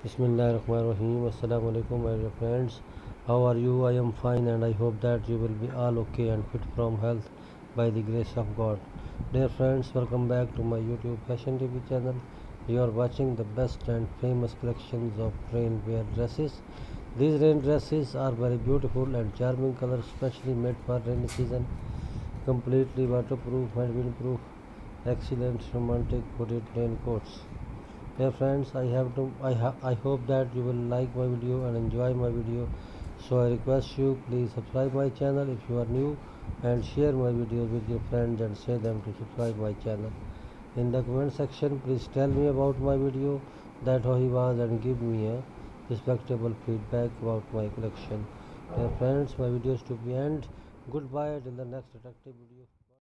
Bismillahirrahmanirrahim. Assalamu alaikum, my dear friends. How are you? I am fine and I hope that you will be all okay and fit from health by the grace of God. Dear friends, welcome back to my YouTube Fashion TV channel. You are watching the best and famous collections of rain wear dresses. These rain dresses are very beautiful and charming colors, specially made for rainy season. Completely waterproof and windproof. Excellent romantic hooded raincoats. Dear friends, I hope that you will like my video and enjoy my video. So I request you, please subscribe my channel if you are new, and share my videos with your friends and say them to subscribe my channel. In the comment section, please tell me about my video, that how he was, and give me a respectable feedback about my collection. Dear friends, my videos to be end. Goodbye till the next attractive video.